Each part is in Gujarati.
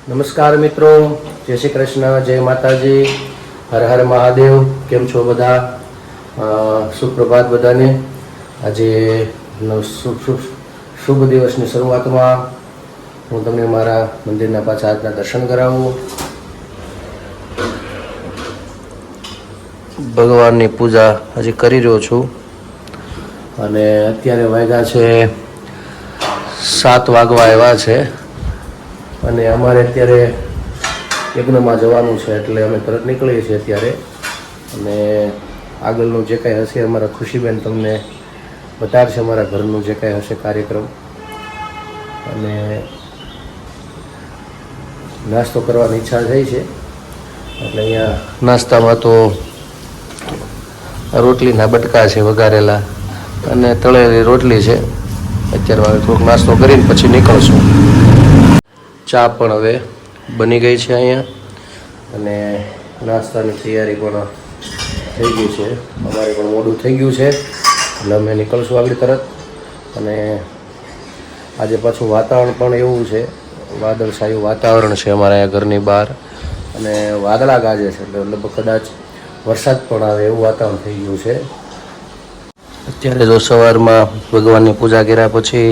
નમસ્કાર મિત્રો, જય શ્રી કૃષ્ણ, જય માતાજી, હર હર મહાદેવ. કેમ છો બધા? સુપ્રભાત બધાને. આજે શુભ દિવસની શરૂઆતમાં હું તમને મારા મંદિરના પાછા આજના દર્શન કરાવું. ભગવાનની પૂજા હજી કરી રહ્યો છું અને અત્યારે વાગ્યા છે 7 વાગવા આવ્યા છે અને અમારે અત્યારે યજ્ઞમાં જવાનું છે એટલે અમે તરત નીકળીએ છીએ અત્યારે. અને આગળનું જે કાંઈ હશે અમારા ખુશીબેન તમને બતાવશે અમારા ઘરનું જે કાંઈ હશે કાર્યક્રમ. અને નાસ્તો કરવાની ઈચ્છા થઈ છે એટલે અહીંયા નાસ્તામાં તો રોટલીના બટકા છે વઘારેલા અને તળેલી રોટલી છે. અત્યારે થોડોક નાસ્તો કરીને પછી નીકળશું. ચા પણ હવે બની ગઈ છે અહીંયા અને નાસ્તાની તૈયારી પણ થઈ ગઈ છે. અમારે પણ મોડું થઈ ગયું છે એટલે અમે નીકળશું આગળ તરત. અને આજે પાછું વાતાવરણ પણ એવું છે, વાદળછાયું વાતાવરણ છે અમારા અહીંયા ઘરની બહાર અને વાદળા ગાજે છે એટલે લગભગ કદાચ વરસાદ પણ આવે એવું વાતાવરણ થઈ ગયું છે. અત્યારે જો સવારમાં ભગવાનની પૂજા કર્યા પછી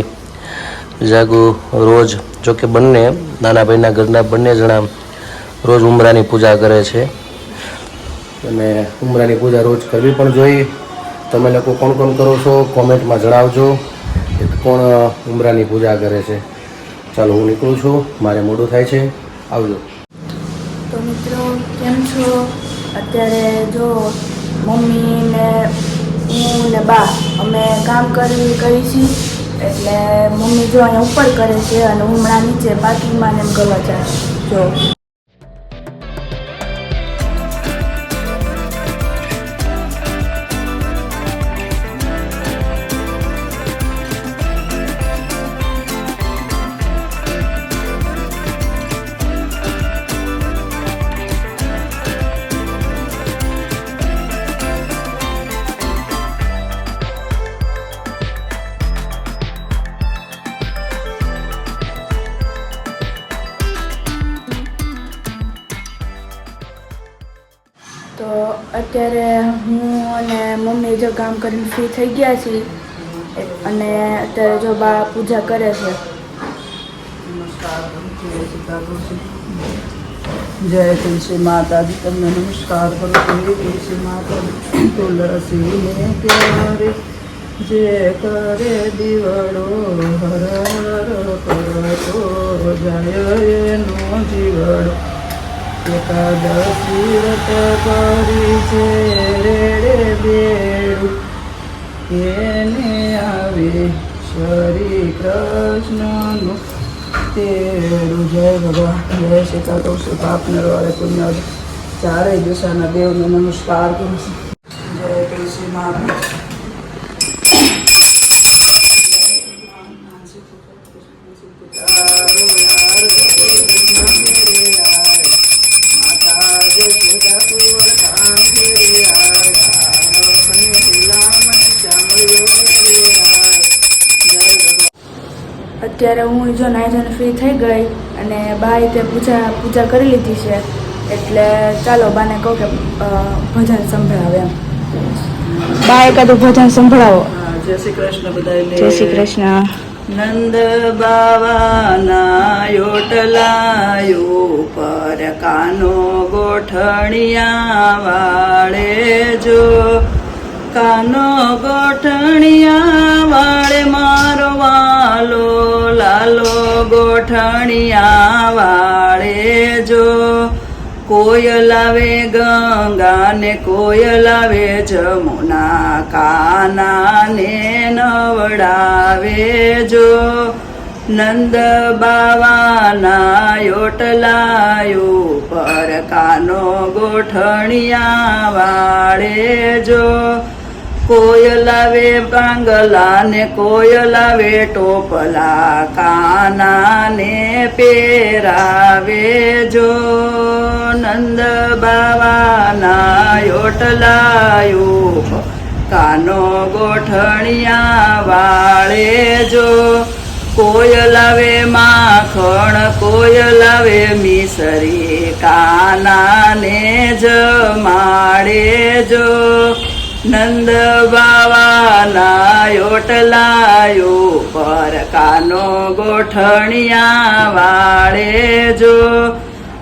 જાગુ રોજ, જોકે બંને નાના ભાઈના ઘરના બંને જણા રોજ ઉમરાની પૂજા કરે છે અને ઉમરાની પૂજા રોજ કરવી પણ જોઈએ. તમે લોકો કોણ કોણ કરો છો કોમેન્ટમાં જણાવજો કે કોણ ઉમરાની પૂજા કરે છે. ચાલો હું નીકળું છું, મારે મોડું થાય છે. આવજો. તો મિત્રો કેમ છો? અત્યારે જો મમ્મી ને હું ને બા અમે કામ કરી છીએ એટલે મમ્મી જો અહીંયા ઉપર કરે છે અને હું હમણાં નીચે પાર્કિંગમાં ને એમ કરવા જાય જો. તો અત્યારે હું અને મમ્મી જો કામ કરીને ફ્રી થઈ ગયા છીએ અને અત્યારે જો બા પૂજા કરે છે. જય તુલસી માતાજી, તમને નમસ્કાર કરું છું. તુલસી માતાજી તુલસીને પ્યારે જે કરે દીવડો હર હર કરતો જય એનો જીવડો. એકાદશી વ્રત કરી છે રેડે બેડું એને આવે શ્રી કૃષ્ણનું તેરું. જય ભગવાન, જય સીતા તુલસી પાપને વાળે પુણ્ય ચારેય દિશાના દેવને નમસ્કાર કરું છું. જય તુલસી માતા. અત્યારે હું જો નાઈ ફ્રી થઈ ગઈ અને બા તે પૂજા કરી લીધી છે એટલે ચાલો બાને કહું કે ભજન સંભળાવે એમ. બા એકાદું ભજન સંભળાવો. જય શ્રી કૃષ્ણ બધાને. જય શ્રી કૃષ્ણ. નંદ બાવાના યોટલાયો પર કાનો ગોઠણિયા વાળે જો. કાનો ગોઠણિયા વાળે મારો વાલો લાલો ગોઠણિયા વાળે જો. કોયલ આવે ગંગા ને કોયલ આવે જમુના કાનાને નવડાવે જો. નંદ બાવાના યોટલાયો પર કાનો ગોઠણિયા વાળે જો. કોયલ આવે પાંગલા ને કોયલ આવે ટોપલા કાનાને પહેરાવે જો. નંદ બાવાના યોટલાયો કાનો ગોઠણિયા વાળે જો. કોઈ લાવે માખણ કોઈ લાવે મિસરી કાનાને જમાડે જો નંદ બાવાના યોટલાયો પર કાનો ગોઠણિયા વાળે જો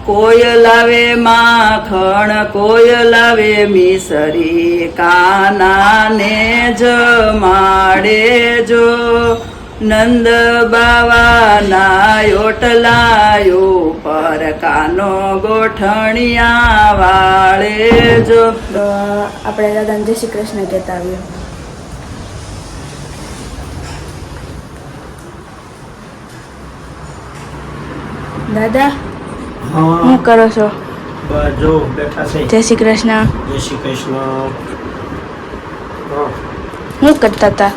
કોઈ લાવે માખણ કોઈ લાવે મિસરી કાનાને જમાડે જો નંદ બાવાના યોટલાયો પર કાનો ગોઠણિયા વાળે જો. તો આપણે દાદાને જય શ્રી કૃષ્ણ કહેતા આવીએ. દાદા શું કરો છો? જો બેઠા છે. જય શ્રી કૃષ્ણ. જય શ્રી કૃષ્ણ. શું કરતા હતા?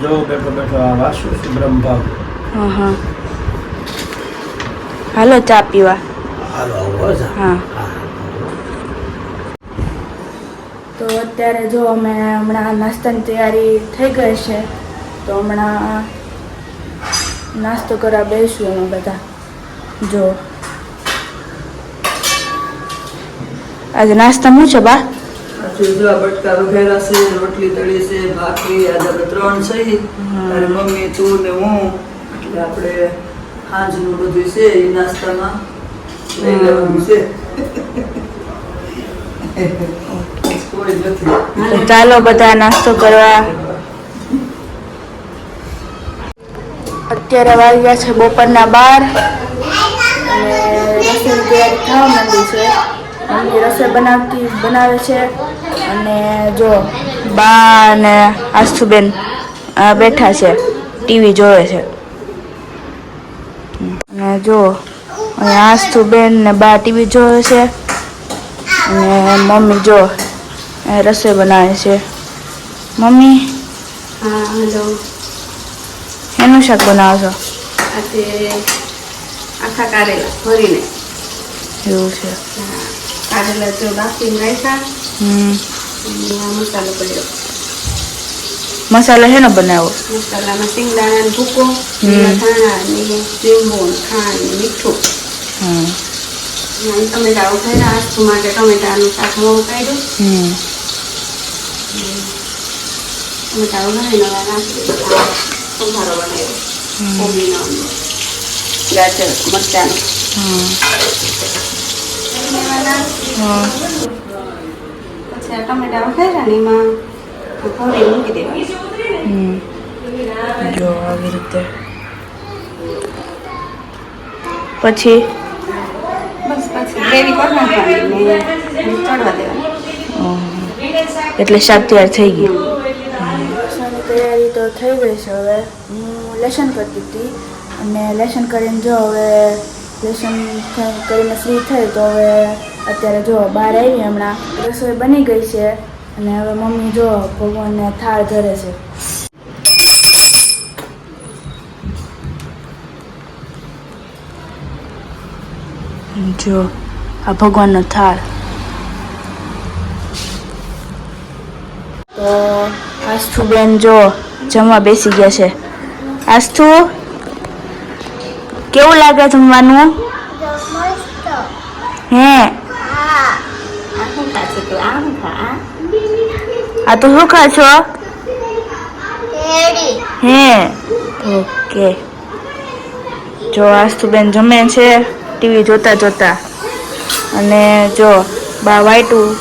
જો બેઠો બેઠો આ વાસુ છે બ્રહ્મભાવ. હા હાલો ચા પીવા. હાલો આવો જા. હા તો અત્યારે જો અમે હમણાં નાસ્તાની તૈયારી થઈ ગઈ છે, તો હમણાં નાસ્તો કરવા બેસું અમે બધા. જો આજે નાસ્તા શું છે બા? જો બટકા વઘેરા છે, રોટલી તળી છે, ભાખરી આજે આપણે 3 છે. તારી મમ્મી તું ને હું એટલે આપણે સાંજનું બધું છે એ નાસ્તામાં લઈ લેવાનું છે. કોઈ નથી. તો ચાલો બધા નાસ્તો કરવા. અત્યારે વાગ્યા છે બપોરના 12 અને રસોઈની તૈયારી થવા માંડી છે. મમ્મી રસોઈ બનાવે છે અને જો બા અને આસ્થુબેન બેઠા છે, ટીવી જોવે છે. અને જો અહીંયા આસ્થુબેન ને બા ટીવી જોવે છે અને મમ્મી જો રસોઈ બનાવે છે. મમ્મી હા હલો. એનું શાક બનાવો છો? આજે આખા કારેલા ભરીને. એવું છે. કારેલા જો બાફીને રાખ્યા અને આ મસાલો કર્યો. મસાલો શેનો બનાવ્યો? મસાલામાં શિંગદાણા ભૂકો, ધાણા ને લીંબુ ને ખાંડ ને મીઠું. અને ટમેટા ઉભેરા આસ્તુ માટે ટમેટાનું શાક મોડું કાઢ્યું. ટમેટા ઉભરાઈને નાખી સંભારો બનાવ્યો. કોબીનો ગાજર મરચાંનો. પછી આ ટમેટા ઉભેરા ને એમાં ભરી મૂકી દેવાનું. જો આવી રીતે પછી બસ પછી ગ્રેવી કરી નાખવાની ને ચડવા દેવાની. એટલે શાક તૈયાર થઈ ગયું. લેસનની તૈયારી તો થઈ ગઈ છે. હવે હું લેસન કરતી હતી અને લેસન કરીને જો હવે લેસન કરીને ફ્રી થઈ તો હવે અત્યારે જો બહાર આવી હમણાં રસોઈ બની ગઈ છે અને હવે મમ્મી જો ભગવાનને થાળ ધરે છે. જો આ ભગવાનનો થાળ. તો આસ્થુ બેન જો જમવા બેસી ગયા છે. આસ્થુ કેવું લાગે જમવાનું? હે આ તો શું ખા છો? હે ઓકે. જો આસ્થુ બેન જમે છે ટીવી જોતા જોતા. અને જો બા વાઈટું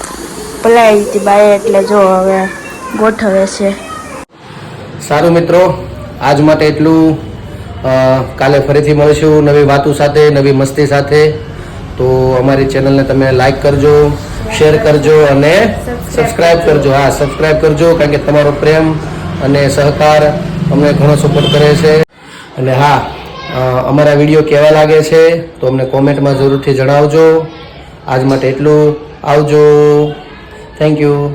પલાવી હતી બાએ એટલે જો હવે ગોઠવે છે. સારું મિત્રો, આજ માટે એટલું. કાલે ફરીથી મળીશું નવી વાતો સાથે, નવી મસ્તી સાથે. તો અમારી ચેનલને તમે લાઈક કરજો, શેર કરજો અને સબસ્ક્રાઈબ કરજો. હા, સબસ્ક્રાઈબ કરજો, કારણ કે તમારો પ્રેમ અને સહકાર અમને ઘણો સપોર્ટ કરે છે. અને હા, અમારા વિડીયો કેવા લાગે છે તો અમને કોમેન્ટમાં જરૂરથી જણાવજો. આજ માટે એટલું. આવજો. Thank you.